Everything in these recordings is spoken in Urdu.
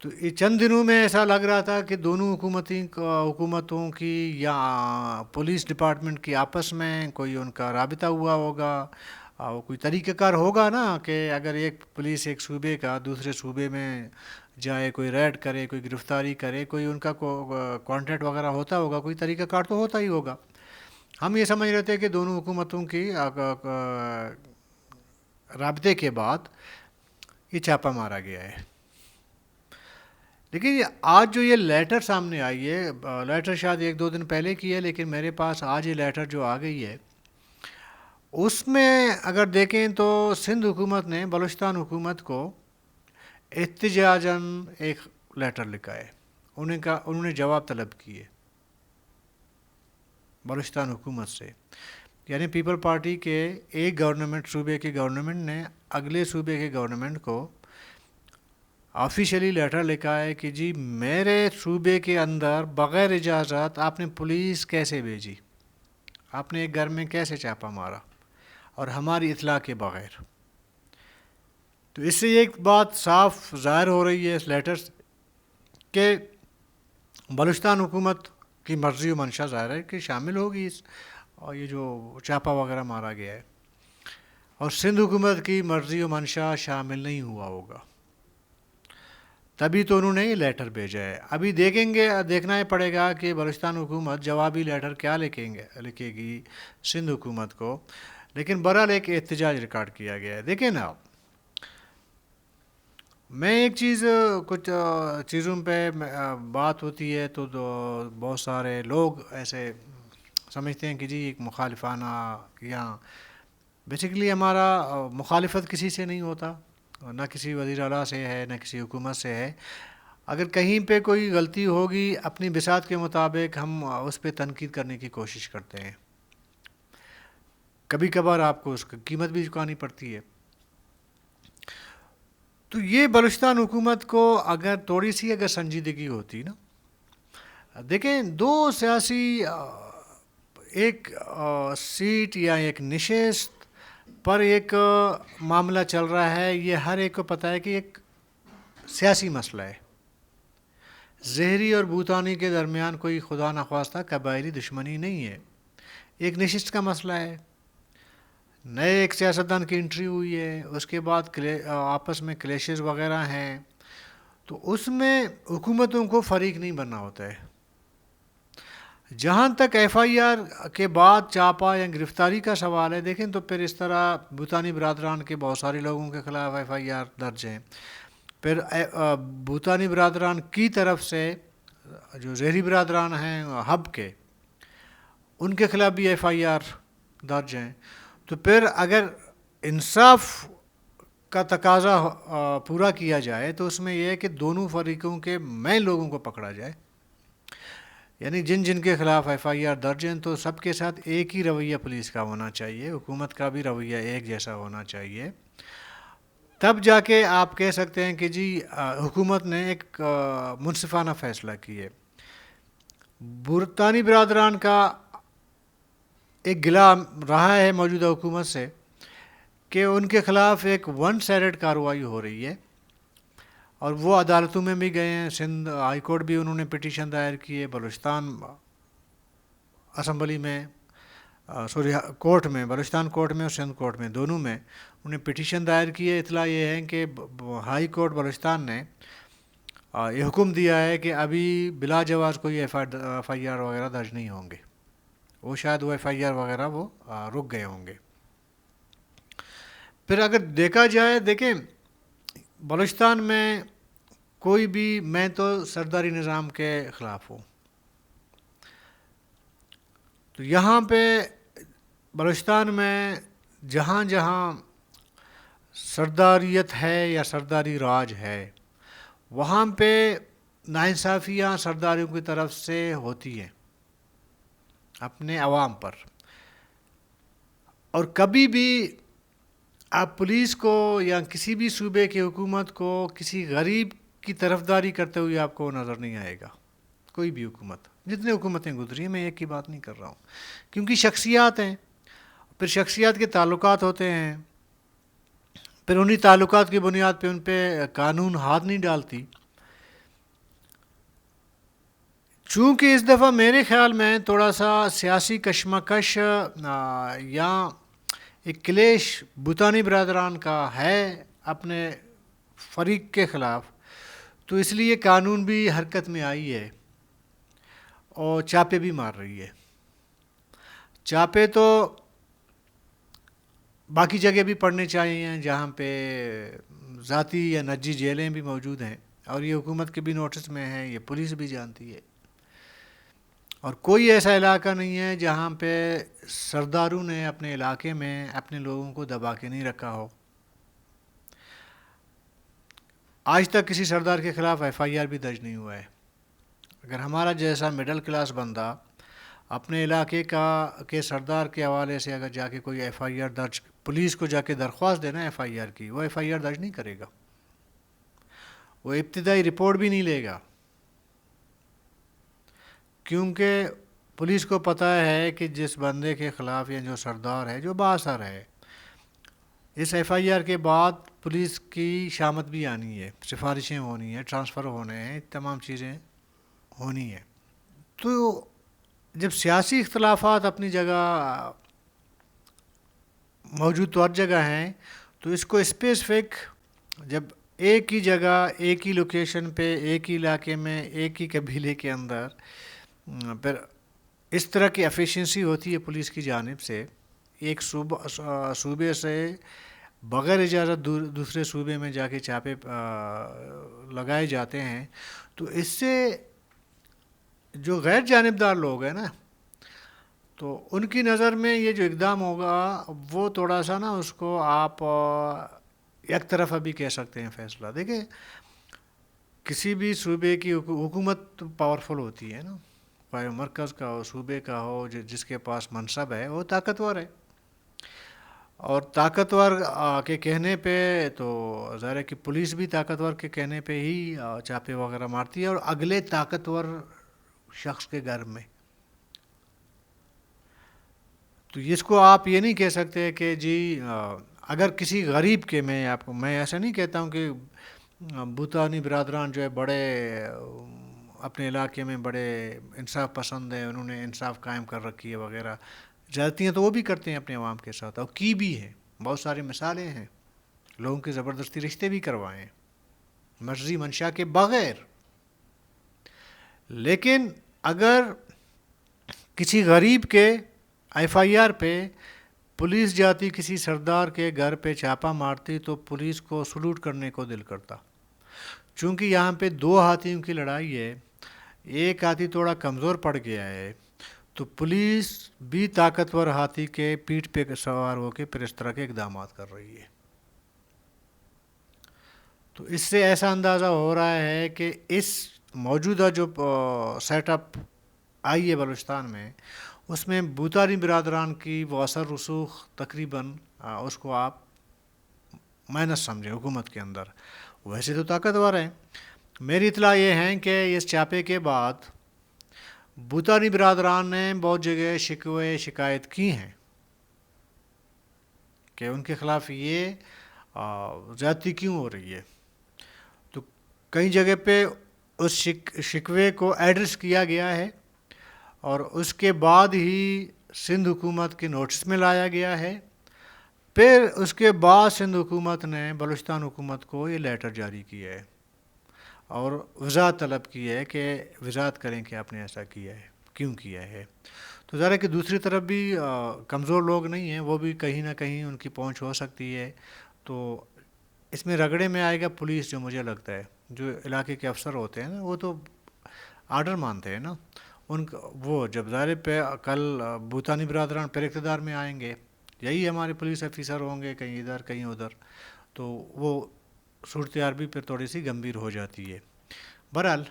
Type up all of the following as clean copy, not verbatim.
تو یہ چند دنوں میں ایسا لگ رہا تھا کہ دونوں حکومتوں کی یا پولیس ڈپارٹمنٹ کی آپس میں کوئی ان کا رابطہ ہوا ہوگا، کوئی طریقہ کار ہوگا نا کہ اگر ایک پولیس ایک صوبے کا دوسرے صوبے میں جائے، کوئی ریڈ کرے، کوئی گرفتاری کرے، کوئی ان کا کانٹیکٹ وغیرہ ہوتا ہوگا، کوئی طریقہ کار تو ہوتا ہی ہوگا۔ ہم یہ سمجھ رہے تھے کہ دونوں حکومتوں کی رابطے کے بعد یہ چھاپہ مارا گیا ہے۔ لیکن آج جو یہ لیٹر سامنے آئی ہے، لیٹر شاید 1-2 دن پہلے کی ہے، لیکن میرے پاس آج یہ لیٹر جو آ گئی ہے، اس میں اگر دیکھیں تو سندھ حکومت نے بلوچستان حکومت کو احتجاجاً ایک لیٹر لکھا ہے، انہوں نے جواب طلب کیے بلوچستان حکومت سے، یعنی پیپل پارٹی کے ایک گورنمنٹ صوبے کے گورنمنٹ نے اگلے صوبے کے گورنمنٹ کو آفیشیلی لیٹر لکھا ہے کہ جی میرے صوبے کے اندر بغیر اجازت آپ نے پولیس کیسے بھیجی، آپ نے ایک گھر میں کیسے چھاپہ مارا اور ہماری اطلاع کے بغیر۔ تو اس سے ایک بات صاف ظاہر ہو رہی ہے اس لیٹر سے کہ بلوچستان حکومت کی مرضی و منشا ظاہر ہے کہ شامل ہوگی اس اور یہ جو چھاپہ وغیرہ مارا گیا ہے، اور سندھ حکومت کی مرضی و منشا شامل نہیں ہوا ہوگا، تبھی تو انہوں نے یہ لیٹر بھیجا ہے۔ ابھی دیکھنا ہی پڑے گا کہ بلوچستان حکومت جوابی لیٹر کیا لکھے گی سندھ حکومت کو، لیکن بہرحال ایک احتجاج ریکارڈ کیا گیا ہے۔ دیکھیں نا، میں ایک چیز کچھ چیزوں پہ بات ہوتی ہے تو بہت سارے لوگ ایسے سمجھتے ہیں کہ جی ایک مخالفانہ، یا بیسیکلی ہمارا مخالفت کسی سے نہیں ہوتا، نہ کسی وزیر اعلیٰ سے ہے نہ کسی حکومت سے ہے۔ اگر کہیں پہ کوئی غلطی ہوگی اپنی بساط کے مطابق ہم اس پہ تنقید کرنے کی کوشش کرتے ہیں، کبھی کبھار آپ کو اس کی قیمت بھی چکانی پڑتی ہے۔ تو یہ بلوچستان حکومت کو اگر تھوڑی سی سنجیدگی ہوتی نا، دیکھیں دو سیاسی ایک سیٹ یا ایک نشست پر ایک معاملہ چل رہا ہے، یہ ہر ایک کو پتہ ہے کہ ایک سیاسی مسئلہ ہے، زہری اور بھوتانی کے درمیان کوئی خدا نخواستہ قبائلی دشمنی نہیں ہے، ایک نشست کا مسئلہ ہے، نئے ایک سیاستدان کی انٹری ہوئی ہے، اس کے بعد آپس میں کلیشز وغیرہ ہیں، تو اس میں حکومتوں کو فریق نہیں بننا ہوتا ہے۔ جہاں تک ایف آئی آر کے بعد چاپا یا گرفتاری کا سوال ہے، دیکھیں تو پھر اس طرح بھوتانی برادران کے بہت سارے لوگوں کے خلاف ایف آئی آر درج ہیں، پھر بھوتانی برادران کی طرف سے جو زہری برادران ہیں ہب کے، ان کے خلاف بھی ایف آئی آر درج ہیں۔ تو پھر اگر انصاف کا تقاضا پورا کیا جائے تو اس میں یہ ہے کہ دونوں فریقوں کے مین لوگوں کو پکڑا جائے، یعنی جن کے خلاف ایف آئی آر درج ہیں، تو سب کے ساتھ ایک ہی رویہ پولیس کا ہونا چاہیے، حکومت کا بھی رویہ ایک جیسا ہونا چاہیے، تب جا کے آپ کہہ سکتے ہیں کہ جی حکومت نے ایک منصفانہ فیصلہ کیے۔ بھوتانی برادران کا ایک گلہ رہا ہے موجودہ حکومت سے کہ ان کے خلاف ایک ون سائیڈڈ کارروائی ہو رہی ہے، اور وہ عدالتوں میں بھی گئے ہیں، سندھ ہائی کورٹ بھی انہوں نے پٹیشن دائر کی ہے، بلوچستان اسمبلی میں کورٹ میں، بلوچستان کورٹ میں اور سندھ کورٹ میں، دونوں میں انہیں پٹیشن دائر کی ہے۔ اطلاع یہ ہے کہ ہائی کورٹ بلوچستان نے یہ حکم دیا ہے کہ ابھی بلا جواز کوئی ایف آئی آر وغیرہ درج نہیں ہوں گے، وہ شاید وہ ایف آئی آر وغیرہ وہ رک گئے ہوں گے۔ پھر اگر دیکھا جائے، دیکھیں بلوچستان میں کوئی بھی، میں تو سرداری نظام کے خلاف ہوں، تو یہاں پہ بلوچستان میں جہاں جہاں سرداریت ہے یا سرداری راج ہے، وہاں پہ ناانصافیاں سرداریوں کی طرف سے ہوتی ہیں اپنے عوام پر، اور کبھی بھی آپ پولیس کو یا کسی بھی صوبے کی حکومت کو کسی غریب کی طرفداری کرتے ہوئے آپ کو نظر نہیں آئے گا، کوئی بھی حکومت، جتنے حکومتیں گزری ہیں، میں ایک کی بات نہیں کر رہا ہوں، کیونکہ شخصیات ہیں، پھر شخصیات کے تعلقات ہوتے ہیں، پھر انہی تعلقات کی بنیاد پہ ان پہ قانون ہاتھ نہیں ڈالتی، چونکہ اس دفعہ میرے خیال میں تھوڑا سا سیاسی کشمکش یا ایک کلیش بھوتانی برادران کا ہے اپنے فریق کے خلاف، تو اس لیے قانون بھی حرکت میں آئی ہے اور چاپے بھی مار رہی ہے. چاپے تو باقی جگہ بھی پڑنے چاہیے جہاں پہ ذاتی یا نجی جیلیں بھی موجود ہیں، اور یہ حکومت کے بھی نوٹس میں ہے، یہ پولیس بھی جانتی ہے. اور کوئی ایسا علاقہ نہیں ہے جہاں پہ سرداروں نے اپنے علاقے میں اپنے لوگوں کو دبا کے نہیں رکھا ہو. آج تک کسی سردار کے خلاف ایف آئی آر بھی درج نہیں ہوا ہے. اگر ہمارا جیسا مڈل کلاس بندہ اپنے علاقے کے سردار کے حوالے سے اگر جا کے کوئی ایف آئی آر درج، پولیس کو جا کے درخواست دینا ایف آئی آر کی، وہ ایف آئی آر درج نہیں کرے گا، وہ ابتدائی رپورٹ بھی نہیں لے گا، کیونکہ پولیس کو پتہ ہے کہ جس بندے کے خلاف یا جو سردار ہے جو بااثر ہے، اس ایف آئی آر کے بعد پولیس کی شامت بھی آنی ہے، سفارشیں ہونی ہیں، ٹرانسفر ہونے ہیں، تمام چیزیں ہونی ہیں. تو جب سیاسی اختلافات اپنی جگہ موجود تو ہر جگہ ہیں، تو اس کو اسپیسیفک جب ایک ہی جگہ ایک ہی لوکیشن پہ ایک ہی علاقے میں ایک ہی قبیلے کے اندر پھر اس طرح کی ایفیشنسی ہوتی ہے پولیس کی جانب سے، ایک صوبے سے بغیر اجازت دوسرے صوبے میں جا کے چاپے لگائے جاتے ہیں، تو اس سے جو غیر جانبدار لوگ ہیں نا، تو ان کی نظر میں یہ جو اقدام ہوگا وہ تھوڑا سا نا اس کو آپ ایک طرف ابھی کہہ سکتے ہیں فیصلہ. دیکھیں کسی بھی صوبے کی حکومت پاورفل ہوتی ہے نا، چاہے مرکز کا ہو، صوبے کا ہو، جس کے پاس منصب ہے وہ طاقتور ہے، اور طاقتور کے کہنے پہ تو ظاہر ہے کہ پولیس بھی طاقتور کے کہنے پہ ہی چاپے وغیرہ مارتی ہے، اور اگلے طاقتور شخص کے گھر میں. تو اس کو آپ یہ نہیں کہہ سکتے کہ جی اگر کسی غریب کے میں ایسا نہیں کہتا ہوں کہ بھوتانی برادران جو ہے بڑے اپنے علاقے میں بڑے انصاف پسند ہیں، انہوں نے انصاف قائم کر رکھی ہے وغیرہ، زیادتیاں تو وہ بھی کرتے ہیں اپنے عوام کے ساتھ، اور کی بھی ہیں، بہت ساری مثالیں ہیں، لوگوں کے زبردستی رشتے بھی کروائے ہیں مرضی منشا کے بغیر. لیکن اگر کسی غریب کے ایف آئی آر پہ پولیس جاتی کسی سردار کے گھر پہ چھاپا مارتی تو پولیس کو سلوٹ کرنے کو دل کرتا، چونکہ یہاں پہ دو ہاتھیوں کی لڑائی ہے، ایک ہاتھی تھوڑا کمزور پڑ گیا ہے، تو پولیس بھی طاقتور ہاتھی کے پیٹھ پہ سوار ہو کے پھر اس طرح کے اقدامات کر رہی ہے. تو اس سے ایسا اندازہ ہو رہا ہے کہ اس موجودہ جو سیٹ اپ آئی ہے بلوچستان میں، اس میں بھوتانی برادران کی وہ اثر رسوخ تقریباً اس کو آپ مائنس سمجھیں حکومت کے اندر. ویسے تو طاقتور ہیں. میری اطلاع یہ ہیں کہ اس چاپے کے بعد بھوتانی برادران نے بہت جگہ شکوے شکایت کی ہیں کہ ان کے خلاف یہ زیادتی کیوں ہو رہی ہے. تو کئی جگہ پہ اس شکوے کو ایڈریس کیا گیا ہے، اور اس کے بعد ہی سندھ حکومت کے نوٹس میں لایا گیا ہے. پھر اس کے بعد سندھ حکومت نے بلوچستان حکومت کو یہ لیٹر جاری کیا ہے اور وضاحت طلب کی ہے کہ وضاحت کریں کہ آپ نے ایسا کیا ہے، کیوں کیا ہے. تو ظاہر ہے کہ دوسری طرف بھی کمزور لوگ نہیں ہیں، وہ بھی کہیں نہ کہیں ان کی پہنچ ہو سکتی ہے. تو اس میں رگڑے میں آئے گا پولیس، جو مجھے لگتا ہے جو علاقے کے افسر ہوتے ہیں نا، وہ تو آرڈر مانتے ہیں نا، وہ جب ظاہر پہ کل بھوتانی برادران پھر اقتدار میں آئیں گے، یہی ہمارے پولیس افیسر ہوں گے کہیں ادھر کہیں ادھر، تو وہ صورتحال بھی پھر تھوڑی سی گمبھیر ہو جاتی ہے. بہرحال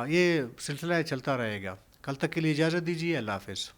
یہ سلسلہ چلتا رہے گا. کل تک کے لیے اجازت دیجیے. اللہ حافظ.